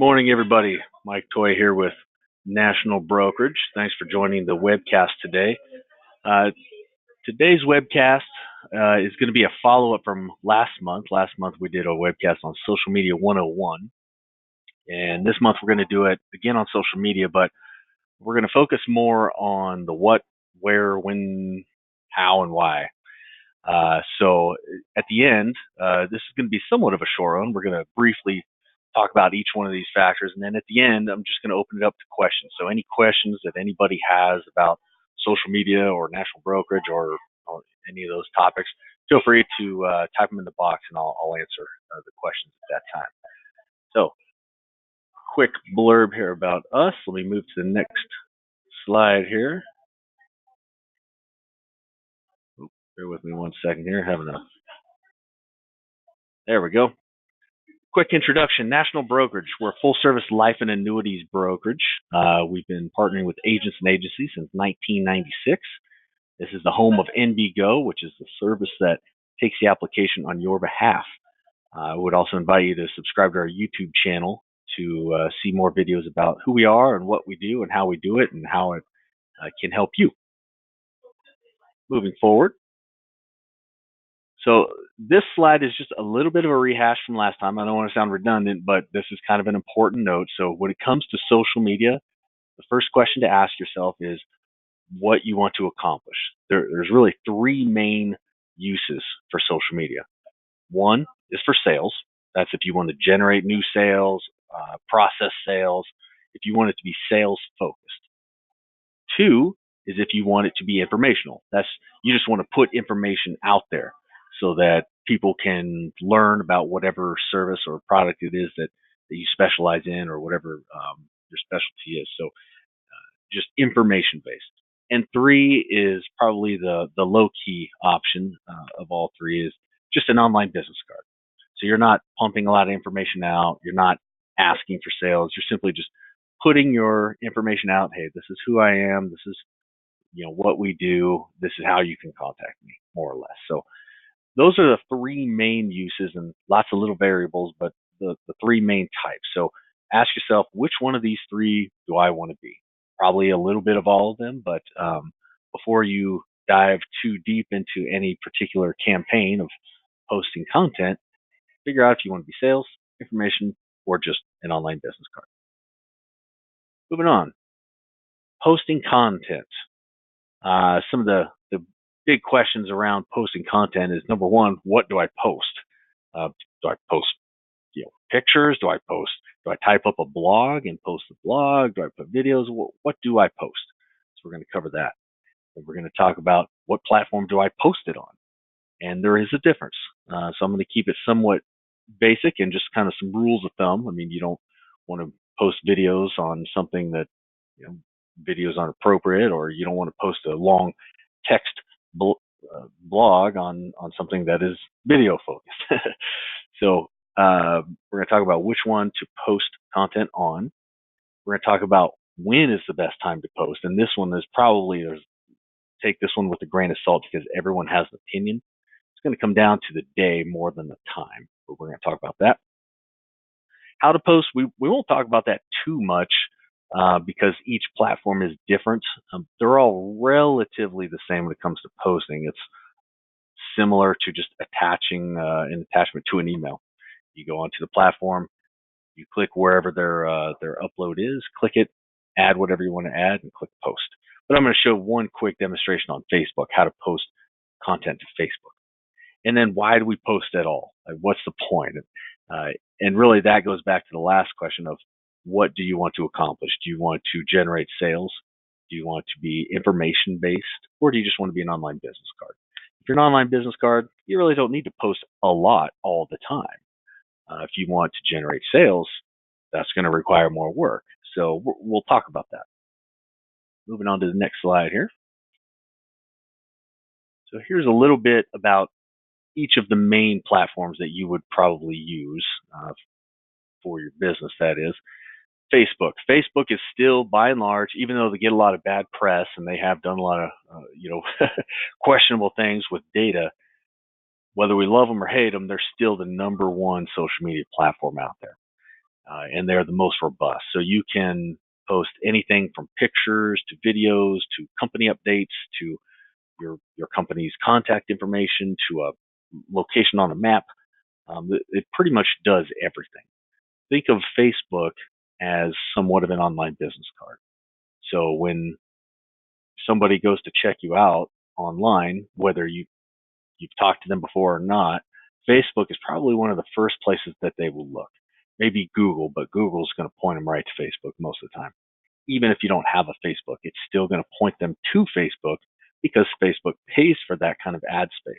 Morning, everybody. Mike Toy here with National Brokerage. Thanks for joining the webcast today. Uh, Today's webcast is going to be a follow up from last month. Last month we did a webcast on Social Media 101, and this month we're going to do it again on social media, but we're going to focus more on the what, where, when, how, and why. So at the end, this is going to be somewhat of a short one. We're going to briefly talk about each one of these factors, and then at the end, I'm just going to open it up to questions. So any questions that anybody has about social media or national brokerage or any of those topics, feel free to type them in the box, and I'll answer the questions at that time. So quick blurb here about us. Let me move to the next slide here. Bear with me one second here. There we go. Quick introduction. National Brokerage. We're a full-service life and annuities brokerage. We've been partnering with agents and agencies since 1996. This is the home of NBGo, which is the service that takes the application on your behalf. I would also invite you to subscribe to our YouTube channel to see more videos about who we are and what we do and how we do it and how it can help you. Moving forward. So this slide is just a little bit of a rehash from last time. I don't want to sound redundant, but this is kind of an important note. So when it comes to social media, the first question to ask yourself is what you want to accomplish. There's really three main uses for social media. One is for sales. That's if you want to generate new sales, process sales, if you want it to be sales focused. Two is if you want it to be informational. That's you just want to put information out there so that people can learn about whatever service or product it is that you specialize in or whatever your specialty is. So just information based. And three is probably the low key option of all three is just an online business card. So you're not pumping a lot of information out. You're not asking for sales. You're simply just putting your information out. Hey, this is who I am. This is what we do. This is how you can contact me, more or less. So those are the three main uses and lots of little variables, but the three main types. So ask yourself, which one of these three do I want to be? Probably a little bit of all of them, but before you dive too deep into any particular campaign of posting content, figure out if you want to be sales, information, or just an online business card. Moving on, posting content. Some of the big questions around posting content is number one, what do I post? Do I post pictures? Do I type up a blog and post the blog? Do I put videos? What do I post? So we're going to cover that. And we're going to talk about what platform do I post it on? And there is a difference. So I'm going to keep it somewhat basic and just kind of some rules of thumb. I mean, you don't want to post videos on something that videos aren't appropriate, or you don't want to post a long text blog on something that is video focused. So we're going to talk about which one to post content on. We're going to talk about when is the best time to post, and this one is probably take this one with a grain of salt because everyone has an opinion. It's going to come down to the day more than the time, but we're going to talk about that. How to post, we won't talk about that too much because each platform is different. They're all relatively the same when it comes to posting. It's similar to just attaching an attachment to an email. You go onto the platform, you click wherever their upload is, click it, add whatever you want to add, and click post. But I'm going to show one quick demonstration on Facebook, how to post content to Facebook. And then why do we post at all? Like, what's the point? And really that goes back to the last question of what do you want to accomplish? Do you want to generate sales? Do you want to be information based? Or do you just want to be an online business card? If you're an online business card, you really don't need to post a lot all the time. If you want to generate sales, that's going to require more work. So we'll talk about that. Moving on to the next slide here. So here's a little bit about each of the main platforms that you would probably use for your business, that is. Facebook. Facebook is still, by and large, even though they get a lot of bad press and they have done a lot of, questionable things with data, whether we love them or hate them, they're still the number one social media platform out there. and they're the most robust. So you can post anything from pictures to videos to company updates to your company's contact information to a location on a map. It pretty much does everything. Think of Facebook as somewhat of an online business card. So when somebody goes to check you out online, whether you've talked to them before or not, Facebook is probably one of the first places that they will look. Maybe Google, but Google's going to point them right to Facebook most of the time. Even if you don't have a Facebook, it's still going to point them to Facebook because Facebook pays for that kind of ad space.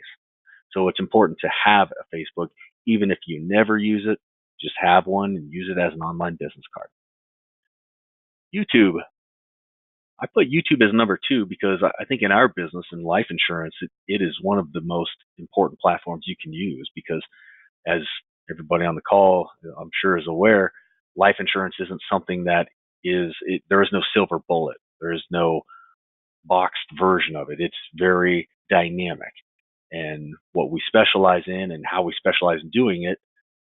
So it's important to have a Facebook, even if you never use it, just have one and use it as an online business card. YouTube. I put YouTube as number two because I think in our business in life insurance, it is one of the most important platforms you can use because as everybody on the call, I'm sure is aware, life insurance isn't something that there is no silver bullet. There is no boxed version of it. It's very dynamic. And what we specialize in and how we specialize in doing it,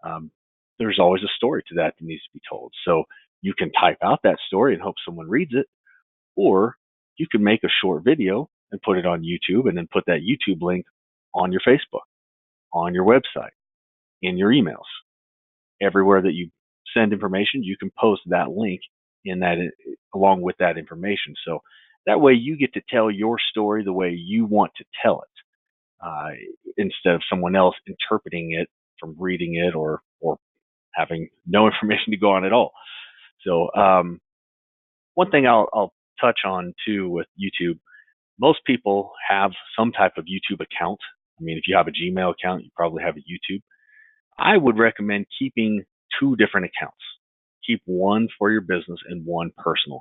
um, there's always a story to that needs to be told. So you can type out that story and hope someone reads it, or you can make a short video and put it on YouTube and then put that YouTube link on your Facebook, on your website, in your emails. Everywhere that you send information, you can post that link in that along with that information. So that way you get to tell your story the way you want to tell it, instead of someone else interpreting it from reading it or having no information to go on at all. So one thing I'll touch on too with YouTube, most people have some type of YouTube account. I mean, if you have a Gmail account, you probably have a YouTube. I would recommend keeping two different accounts. Keep one for your business and one personal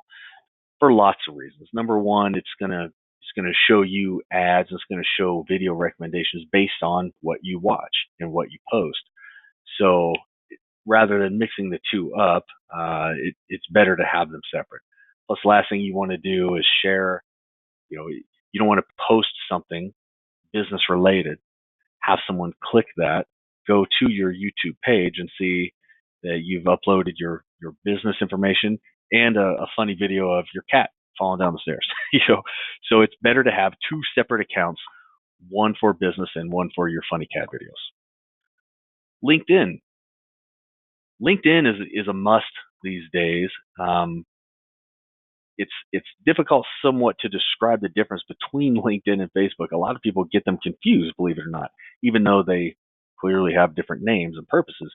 for lots of reasons. Number one, it's gonna show you ads. It's gonna show video recommendations based on what you watch and what you post. So rather than mixing the two up, it's better to have them separate. Plus, last thing you want to do is share. You don't want to post something business related, have someone click that, go to your YouTube page and see that you've uploaded your business information and a funny video of your cat falling down the stairs. So it's better to have two separate accounts, one for business and one for your funny cat videos. LinkedIn. LinkedIn is a must these days. It's difficult somewhat to describe the difference between LinkedIn and Facebook. A lot of people get them confused, believe it or not, even though they clearly have different names and purposes.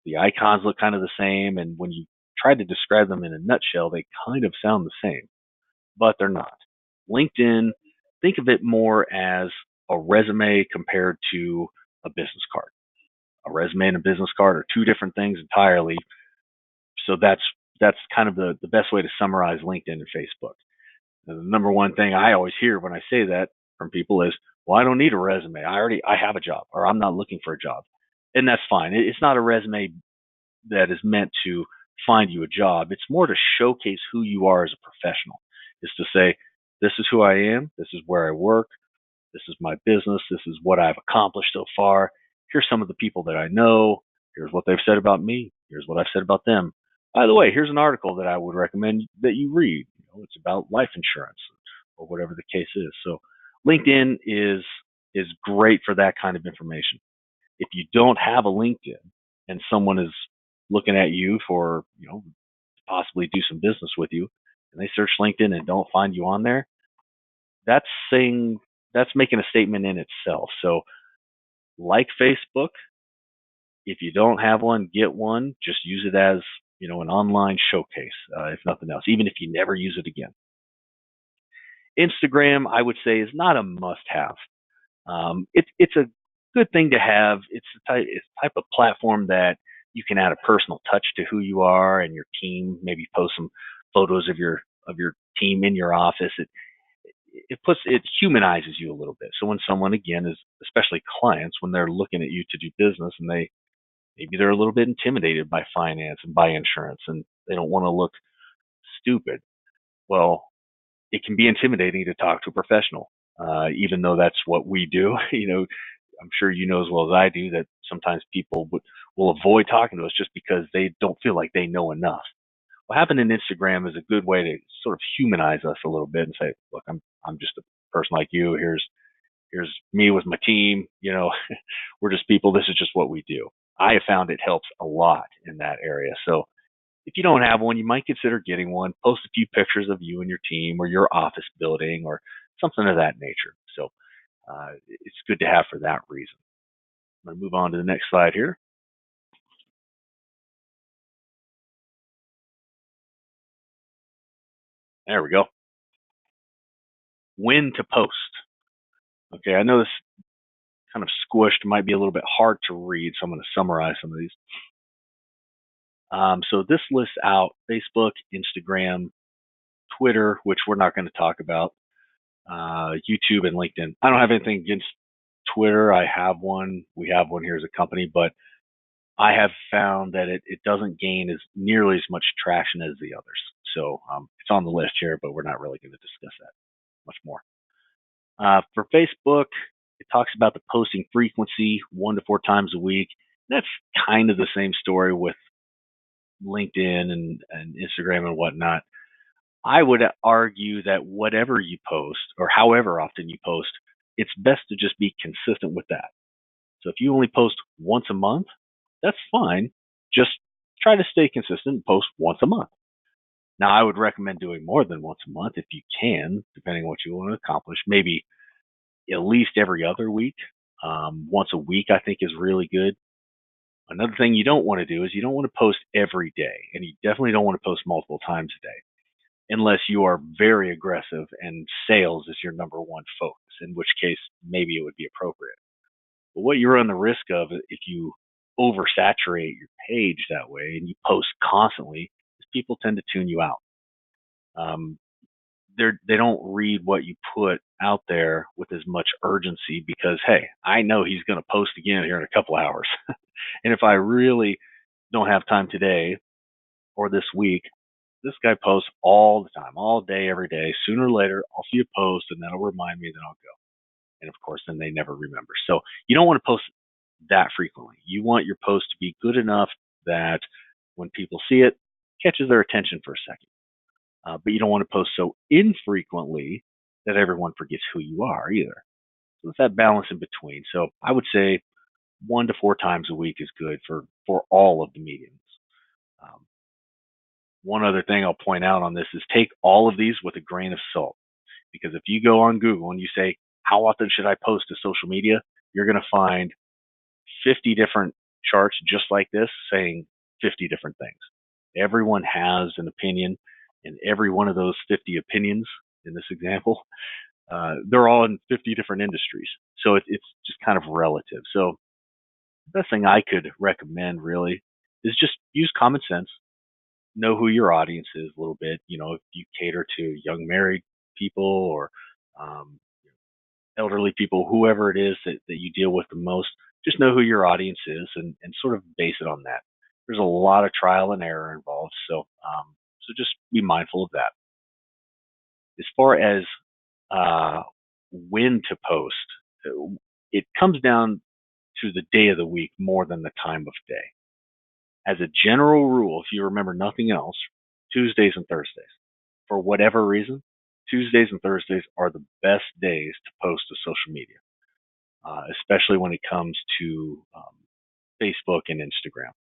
The icons look kind of the same, and when you try to describe them in a nutshell, they kind of sound the same, but they're not. LinkedIn, think of it more as a resume compared to a business card. A resume and a business card are two different things entirely. So that's kind of the best way to summarize LinkedIn and Facebook. And the number one thing I always hear when I say that from people is, "Well, I don't need a resume. I have a job, or I'm not looking for a job," and that's fine. It's not a resume that is meant to find you a job. It's more to showcase who you are as a professional. It's to say, "This is who I am. This is where I work. This is my business. This is what I've accomplished so far. Here's some of the people that I know. Here's what they've said about me. Here's what I've said about them. By the way, here's an article that I would recommend that you read. It's about life insurance or whatever the case is." So LinkedIn is great for that kind of information. If you don't have a LinkedIn and someone is looking at you for, possibly do some business with you, and they search LinkedIn and don't find you on there, that's saying that's making a statement in itself. So, like Facebook, if you don't have one, get one. Just use it as an online showcase, if nothing else. Even if you never use it again. Instagram, I would say, is not a must-have. It's a good thing to have. It's a type of platform that you can add a personal touch to who you are and your team. Maybe post some photos of your team in your office. It humanizes you a little bit. So when someone, again, is especially clients, when they're looking at you to do business and maybe they're a little bit intimidated by finance and by insurance and they don't want to look stupid. Well, it can be intimidating to talk to a professional, even though that's what we do. I'm sure you know as well as I do that sometimes people will avoid talking to us just because they don't feel like they know enough. What happened in Instagram is a good way to sort of humanize us a little bit and say, look, I'm just a person like you. Here's me with my team. We're just people. This is just what we do. I have found it helps a lot in that area. So if you don't have one, you might consider getting one. Post a few pictures of you and your team or your office building or something of that nature. So it's good to have for that reason. I'm going to move on to the next slide here. There we go. When to post. Okay, I know this kind of squished, might be a little bit hard to read, so I'm going to summarize some of these. So this lists out Facebook, Instagram, Twitter, which we're not going to talk about, YouTube, and LinkedIn. I don't have anything against Twitter. I have one. We have one here as a company, but I have found that it doesn't gain as nearly as much traction as the others. So it's on the list here, but we're not really going to discuss that much more. For Facebook, it talks about the posting frequency, 1 to 4 times a week. That's kind of the same story with LinkedIn and Instagram and whatnot. I would argue that whatever you post or however often you post, it's best to just be consistent with that. So if you only post once a month, that's fine. Just try to stay consistent and post once a month. Now, I would recommend doing more than once a month if you can, depending on what you want to accomplish. Maybe at least every other week. Once a week, I think, is really good. Another thing you don't want to do is you don't want to post every day, and you definitely don't want to post multiple times a day unless you are very aggressive and sales is your number one focus, in which case maybe it would be appropriate. But what you run the risk of if you oversaturate your page that way and you post constantly is people tend to tune you out. Um, they don't read what you put out there with as much urgency because hey, I know he's going to post again here in a couple hours, and if I really don't have time today or this week, this guy posts all the time, all day, every day. Sooner or later, I'll see a post, and that'll remind me, then I'll go. And of course, then they never remember. So you don't want to post that frequently. You want your post to be good enough that when people see it, catches their attention for a second. But you don't want to post so infrequently that everyone forgets who you are either. So it's that balance in between. So I would say 1 to 4 times a week is good for all of the mediums. Um, One other thing I'll point out on this is take all of these with a grain of salt. Because if you go on Google and you say, how often should I post to social media? You're going to find 50 different charts just like this saying 50 different things. Everyone has an opinion, and every one of those 50 opinions in this example, they're all in 50 different industries. So it's just kind of relative. So the best thing I could recommend really is just use common sense, know who your audience is a little bit. If you cater to young married people or um, elderly people, whoever it is that you deal with the most, just know who your audience is and sort of base it on that. There's a lot of trial and error involved, so just be mindful of that. As far as uh, when to post, it comes down to the day of the week more than the time of day. As a general rule, if you remember nothing else, Tuesdays and Thursdays. For whatever reason, Tuesdays and Thursdays are the best days to post to social media, especially when it comes to Facebook and Instagram.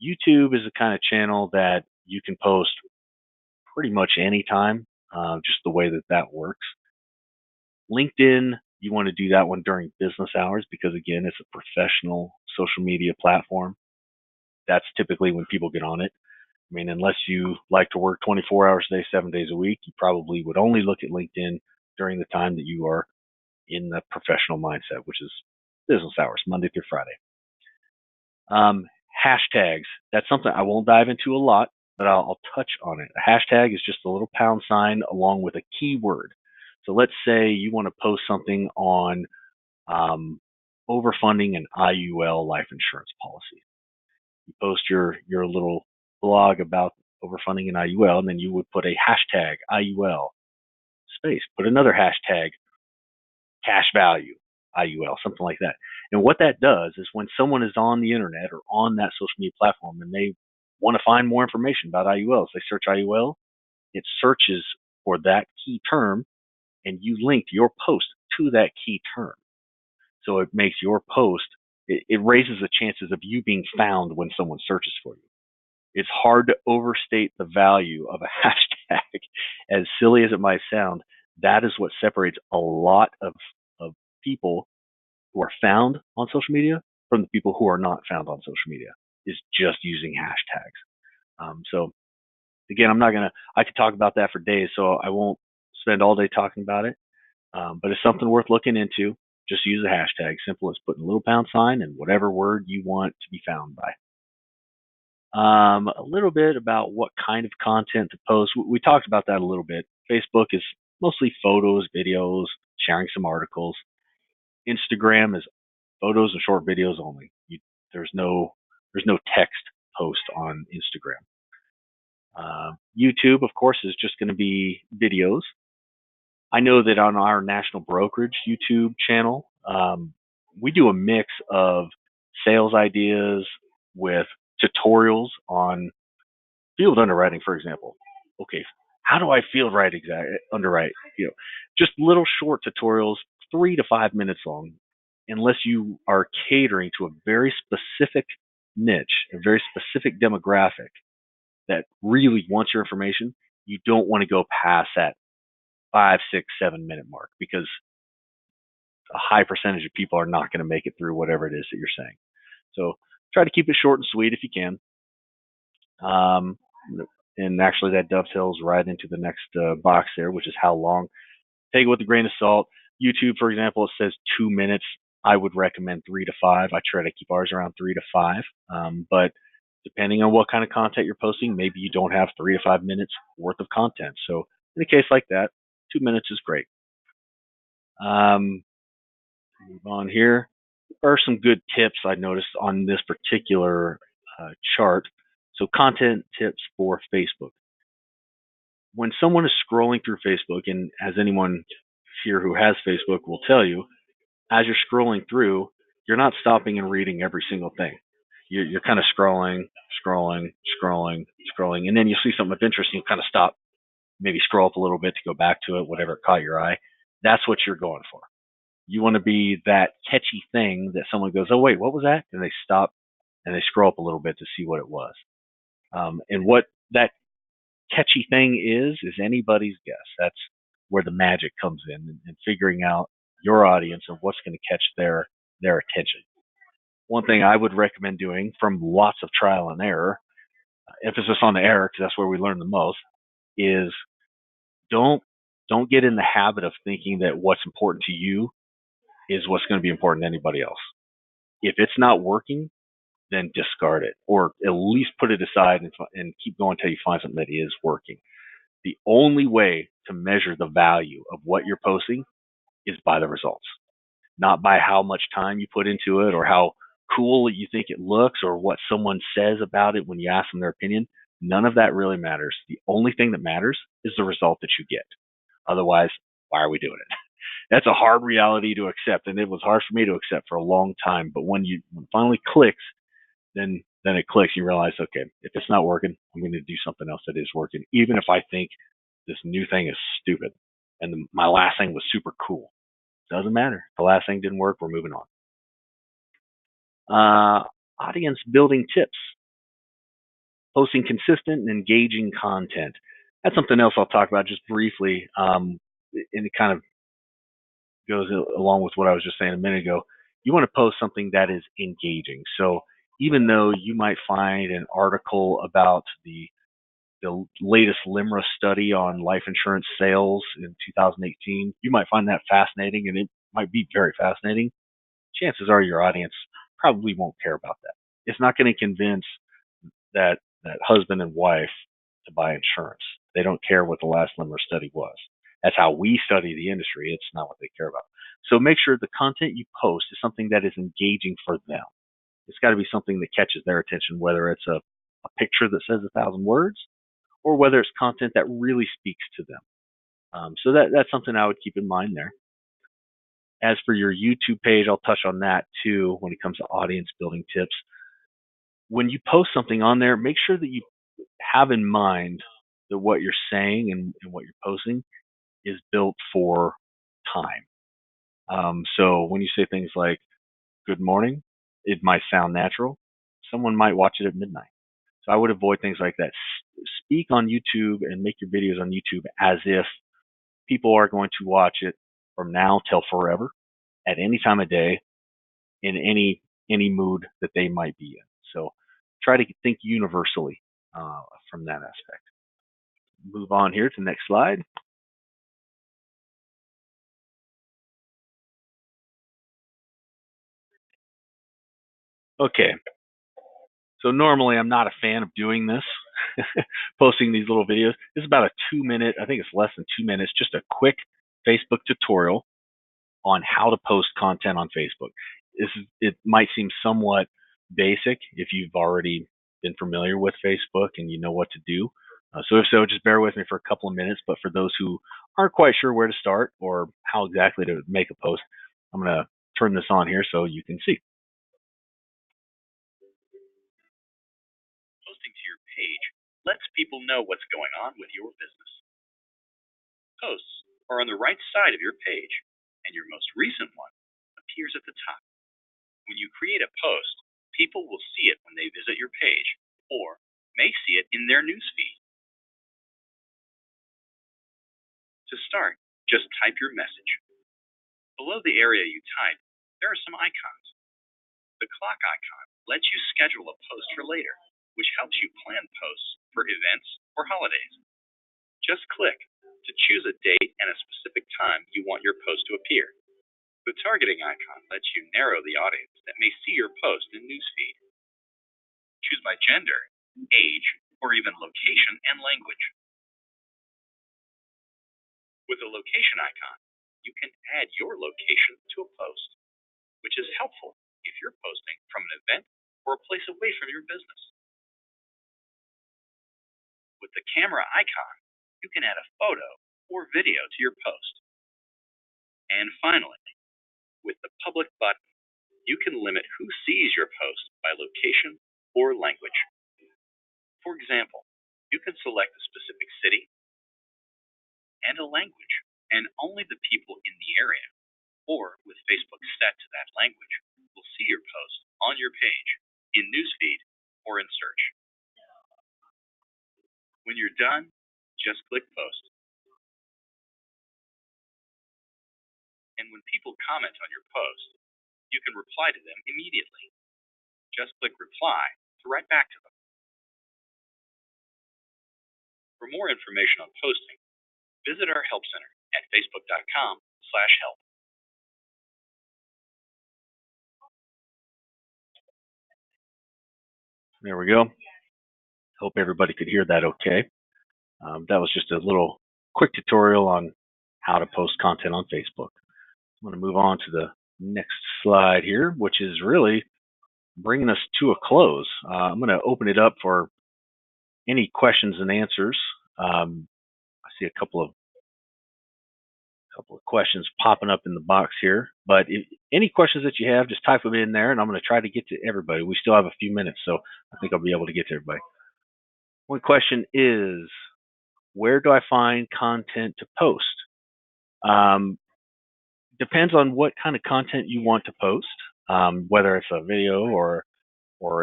YouTube is a kind of channel that you can post pretty much anytime, just the way that that works. LinkedIn, you want to do that one during business hours because, again, it's a professional social media platform. That's typically when people get on it. I mean, unless you like to work 24 hours a day, 7 days a week, you probably would only look at LinkedIn during the time that you are in the professional mindset, which is business hours, Monday through Friday. Hashtags. That's something I won't dive into a lot, but I'll touch on it. A hashtag is just a little pound sign along with a keyword. So let's say you want to post something on overfunding an IUL life insurance policy. You post your little blog about overfunding an IUL, and then you would put a hashtag IUL space, put another hashtag cash value IUL, something like that. And what that does is when someone is on the internet or on that social media platform and they want to find more information about IULs, they search IUL, it searches for that key term and you link your post to that key term. So it makes your post, it raises the chances of you being found when someone searches for you. It's hard to overstate the value of a hashtag. As silly as it might sound, that is what separates a lot of people who are found on social media from the people who are not found on social media, is just using hashtags. So again, I could talk about that for days, so I won't spend all day talking about it. But it's something worth looking into. Just use a hashtag. Simple as putting a little pound sign and whatever word you want to be found by. A little bit about what kind of content to post. We talked about that a little bit. Facebook is mostly photos, videos, sharing some articles. Instagram is photos and short videos only. There's no text post on Instagram. YouTube, of course, is just going to be videos. I know that on our national brokerage YouTube channel, we do a mix of sales ideas with tutorials on field underwriting, for example. Okay, how do I field right underwrite? Just little short tutorials, 3 to 5 minutes long, unless you are catering to a very specific niche, a very specific demographic that really wants your information. You don't want to go past that 5, 6, 7 minute mark because a high percentage of people are not going to make it through whatever it is that you're saying. So try to keep it short and sweet if you can. Um, and actually, that dovetails right into the next box there, which is how long. Take it with a grain of salt. YouTube, for example, it says 2 minutes. I would recommend 3 to 5. I try to keep ours around 3 to 5. But depending on what kind of content you're posting, maybe you don't have 3 to 5 minutes worth of content. So in a case like that, 2 minutes is great. Move on here. There are some good tips I noticed on this particular chart. So content tips for Facebook. When someone is scrolling through Facebook, and as anyone here who has Facebook will tell you, as you're scrolling through, you're not stopping and reading every single thing. You're kind of scrolling, scrolling, and then you see something of interest and you kind of stop, maybe scroll up a little bit to go back to it, whatever caught your eye. That's what you're going for. You want to be that catchy thing that someone goes, oh, wait, what was that? And they stop and they scroll up a little bit to see what it was. And what that catchy thing is anybody's guess. That's where the magic comes in and figuring out your audience and what's going to catch their attention. One thing I would recommend doing from lots of trial and error, emphasis on the error because that's where we learn the most, is don't get in the habit of thinking that what's important to you is what's going to be important to anybody else. If it's not working, then discard it, or at least put it aside and keep going until you find something that is working. The only way to measure the value of what you're posting is by the results, not by how much time you put into it or how cool you think it looks or what someone says about it when you ask them their opinion. None of that really matters. The only thing that matters is the result that you get. Otherwise, why are we doing it? That's a hard reality to accept, and it was hard for me to accept for a long time. But when it finally clicks, then it clicks. You realize, okay, if it's not working, I'm going to do something else that is working, even if I think this new thing is stupid and my last thing was super cool. Doesn't matter. The last thing didn't work. We're moving on. Audience building tips. Posting consistent and engaging content. That's something else I'll talk about just briefly. And it kind of goes along with what I was just saying a minute ago. You want to post something that is engaging. So even though you might find an article about the latest LIMRA study on life insurance sales in 2018, you might find that fascinating, and it might be very fascinating. Chances are your audience probably won't care about that. It's not going to convince that husband and wife to buy insurance. They don't care what the last LIMRA study was. That's how we study the industry. It's not what they care about. So make sure the content you post is something that is engaging for them. It's got to be something that catches their attention, whether it's a picture that says 1,000 words or whether it's content that really speaks to them. So that's something I would keep in mind there. As for your YouTube page, I'll touch on that too when it comes to audience building tips. When you post something on there, make sure that you have in mind that what you're saying and what you're posting is built for time. So when you say things like good morning, it might sound natural. Someone might watch it at midnight. So I would avoid things like that. Speak on YouTube and make your videos on YouTube as if people are going to watch it from now till forever, at any time of day, in any mood that they might be in. So try to think universally from that aspect. Move on here to the next slide. Okay, so normally I'm not a fan of doing this, posting these little videos. This is about a 2 minute, I think it's less than 2 minutes, just a quick Facebook tutorial on how to post content on Facebook. It might seem somewhat basic if you've already been familiar with Facebook and you know what to do. So if so, just bear with me for a couple of minutes. But for those who aren't quite sure where to start or how exactly to make a post, I'm going to turn this on here so you can see. Posting to your page lets people know what's going on with your business. Posts are on the right side of your page, and your most recent one appears at the top. When you create a post, people will see it when they visit your page, or may see it in their newsfeed. To start, just type your message. Below the area you type, there are some icons. The clock icon lets you schedule a post for later, which helps you plan posts for events or holidays. Just click to choose a date and a specific time you want your post to appear. The targeting icon lets you narrow the audience that may see your post in newsfeed. Choose by gender, age, or even location and language. With the location icon, you can add your location to a post, which is helpful if you're posting from an event or a place away from your business. With the camera icon, you can add a photo or video to your post. And finally, with the public button, you can limit who sees your post by location or language. For example, you can select a specific city and a language, and only the people in the area, or with Facebook set to that language, will see your post on your page, in newsfeed, or in search. When you're done, just click post. And when people comment on your post, you can reply to them immediately. Just click reply to write back to them. For more information on posting, visit our help center at facebook.com/help. There we go. Hope everybody could hear that okay. That was just a little quick tutorial on how to post content on Facebook. I'm going to move on to the next slide here, which is really bringing us to a close. I'm going to open it up for any questions and answers. I see a couple of questions popping up in the box here, but any questions that you have, just type them in there, and I'm going to try to get to everybody. We still have a few minutes, so I think I'll be able to get to everybody. One question is, where do I find content to post? Depends on what kind of content you want to post, whether it's a video or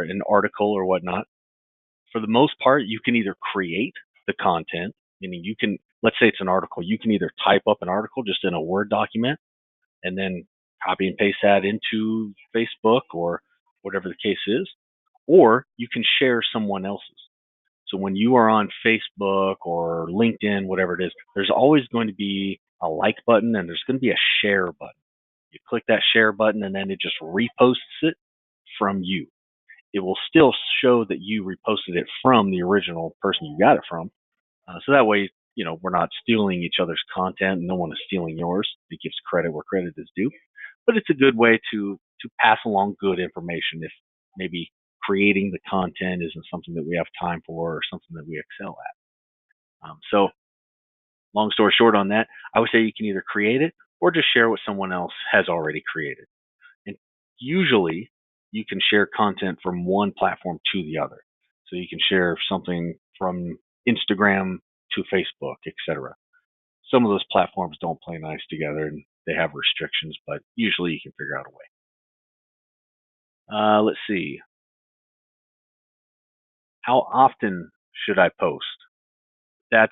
an article or whatnot. For the most part, you can either create the content, meaning you can, let's say it's an article, you can either type up an article just in a Word document and then copy and paste that into Facebook or whatever the case is, or you can share someone else's. So when you are on Facebook or LinkedIn, whatever it is, there's always going to be a like button and there's going to be a share button. You click that share button and then it just reposts it from you. It will still show that you reposted it from the original person you got it from. So that way, we're not stealing each other's content. No one is stealing yours. It gives credit where credit is due. But it's a good way to pass along good information if maybe creating the content isn't something that we have time for or something that we excel at. So long story short on that, I would say you can either create it or just share what someone else has already created. And usually you can share content from one platform to the other. So you can share something from Instagram to Facebook, etc. Some of those platforms don't play nice together and they have restrictions, but usually you can figure out a way. Let's see. How often should I post? That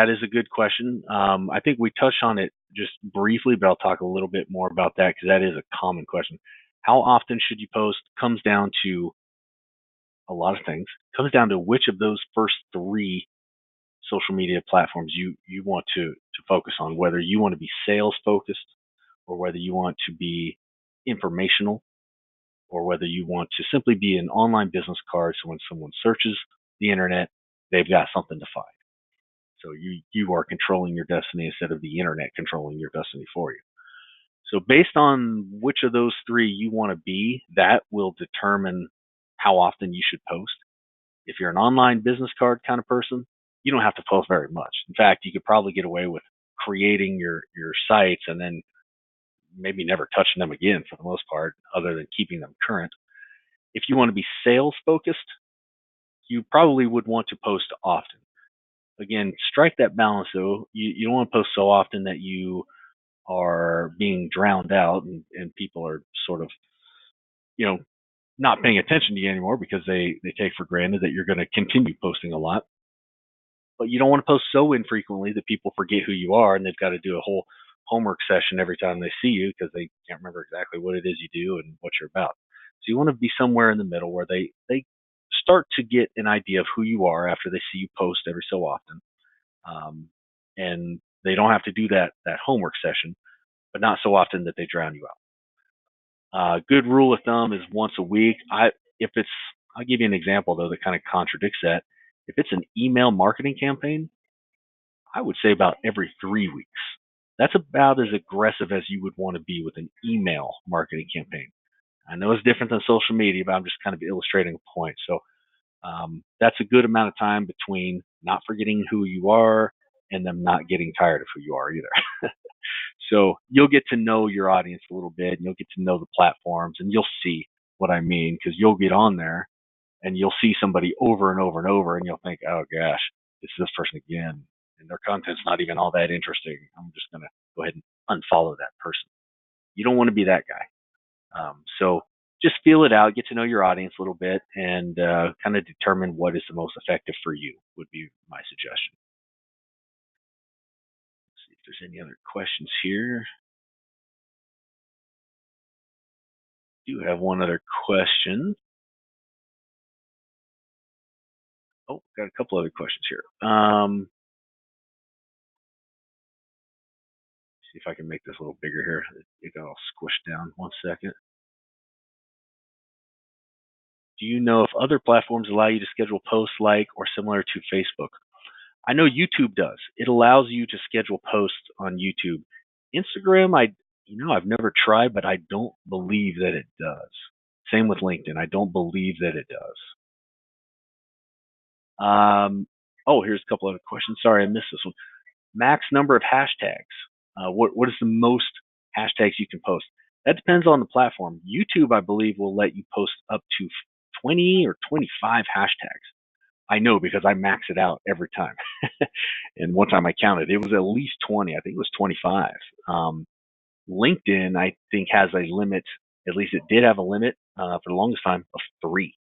is a good question. I think we touched on it just briefly, but I'll talk a little bit more about that because that is a common question. How often should you post? Comes down to a lot of things. Comes down to which of those first three social media platforms you want to focus on. Whether you want to be sales focused, or whether you want to be informational, or whether you want to simply be an online business card. So when someone searches the internet, they've got something to find. So you are controlling your destiny instead of the internet controlling your destiny for you. So based on which of those three you want to be, that will determine how often you should post. If you're an online business card kind of person, you don't have to post very much. In fact, you could probably get away with creating your sites and then maybe never touching them again for the most part, other than keeping them current. If you want to be sales focused, you probably would want to post often. Again, strike that balance though. You don't want to post so often that you are being drowned out and people are sort of, you know, not paying attention to you anymore because they take for granted that you're going to continue posting a lot. But you don't want to post so infrequently that people forget who you are and they've got to do a whole homework session every time they see you because they can't remember exactly what it is you do and what you're about. So you want to be somewhere in the middle where they start to get an idea of who you are after they see you post every so often, um, and they don't have to do that homework session, but not so often that they drown you out. Good rule of thumb is once a week. If it's I'll give you an example though that kind of contradicts that. If it's an email marketing campaign, I would say about every 3 weeks. That's about as aggressive as you would want to be with an email marketing campaign. I know it's different than social media, but I'm just kind of illustrating a point. So that's a good amount of time between not forgetting who you are and them not getting tired of who you are either. So you'll get to know your audience a little bit, and you'll get to know the platforms, and you'll see what I mean because you'll get on there and you'll see somebody over and over and over, and you'll think, oh gosh, it's this person again, and their content's not even all that interesting. I'm just gonna go ahead and unfollow that person. You don't want to be that guy. So just feel it out, get to know your audience a little bit, and kind of determine what is the most effective for you. Would be my suggestion. Let's see if there's any other questions here. I do have one other question. Oh, got a couple other questions here. See if I can make this a little bigger here. It got all squished down. 1 second. Do you know if other platforms allow you to schedule posts like or similar to Facebook? I know YouTube does. It allows you to schedule posts on YouTube. Instagram, I've never tried, but I don't believe that it does. Same with LinkedIn. I don't believe that it does. Here's a couple other questions. Sorry, I missed this one. Max number of hashtags. What is the most hashtags you can post? That depends on the platform. YouTube, I believe, will let you post up to 20 or 25 hashtags. I know because I max it out every time. And one time I counted, it was at least 20. I think it was 25. LinkedIn, I think, has a limit. At least it did have a limit for the longest time of 3.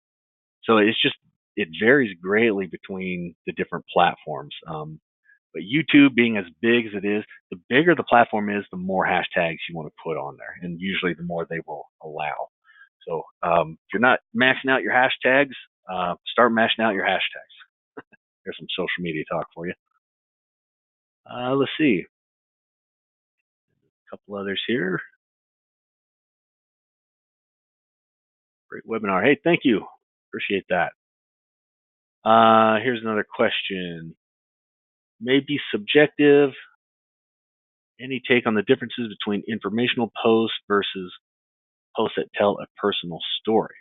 So it varies greatly between the different platforms. But YouTube being as big as it is, the bigger the platform is, the more hashtags you want to put on there, and usually the more they will allow. So if you're not maxing out your hashtags, start mashing out your hashtags. There's some social media talk for you. Let's see, a couple others here. Great webinar. Hey, thank you. Appreciate that. Here's another question. Maybe subjective. Any take on the differences between informational posts versus posts that tell a personal story?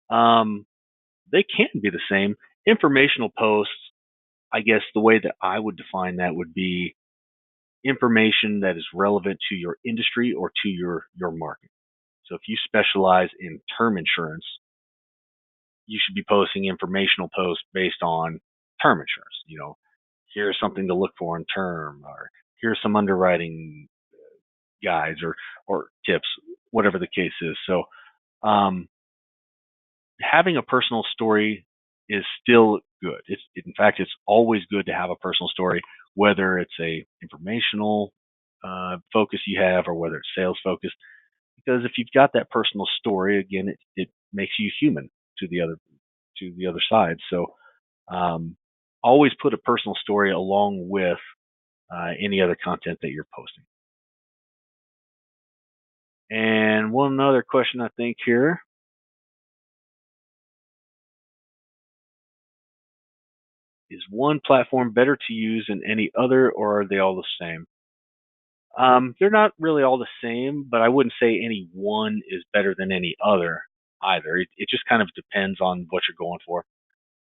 They can be the same. Informational posts, I guess the way that I would define that would be information that is relevant to your industry or to your market. So if you specialize in term insurance, you should be posting informational posts based on term insurance. Here's something to look for in term, or here's some underwriting guides or tips, whatever the case is. So um, having a personal story is still good. In fact, it's always good to have a personal story, whether it's a informational focus you have or whether it's sales focused. Because if you've got that personal story, again, it makes you human to the other side. So um, always put a personal story along with any other content that you're posting. And one other question I think here is one platform better to use than any other, or are they all the same? They're not really all the same, but I wouldn't say any one is better than any other either. It just kind of depends on what you're going for.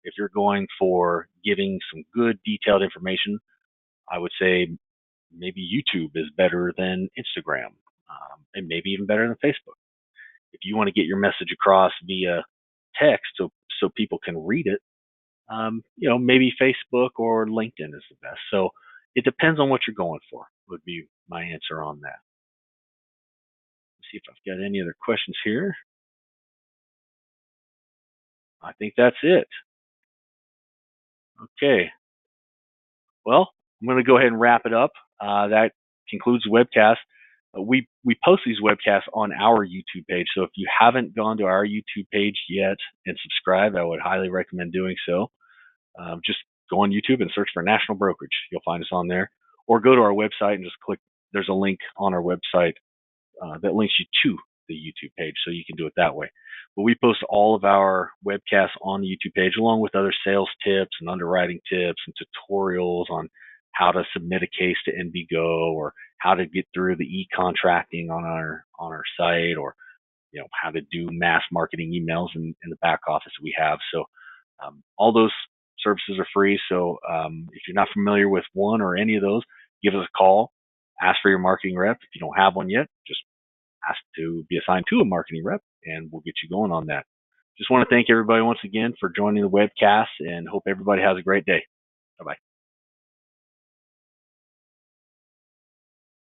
If you're going for giving some good detailed information, I would say maybe YouTube is better than Instagram, and maybe even better than Facebook. If you want to get your message across via text so people can read it, maybe Facebook or LinkedIn is the best. So it depends on what you're going for, would be my answer on that. Let's see if I've got any other questions here. I think that's it. Okay. Well, I'm going to go ahead and wrap it up. That concludes the webcast. We post these webcasts on our YouTube page. So if you haven't gone to our YouTube page yet and subscribed, I would highly recommend doing so. Just go on YouTube and search for National Brokerage. You'll find us on there. Or go to our website and just click. There's a link on our website that links you to the YouTube page, so you can do it that way. But we post all of our webcasts on the YouTube page, along with other sales tips and underwriting tips and tutorials on how to submit a case to NBGO, or how to get through the e-contracting on our site, or how to do mass marketing emails in the back office we have. So all those services are free. So if you're not familiar with one or any of those, give us a call. Ask for your marketing rep. If you don't have one yet, just ask to be assigned to a marketing rep, and we'll get you going on that. Just want to thank everybody once again for joining the webcast, and hope everybody has a great day. Bye-bye.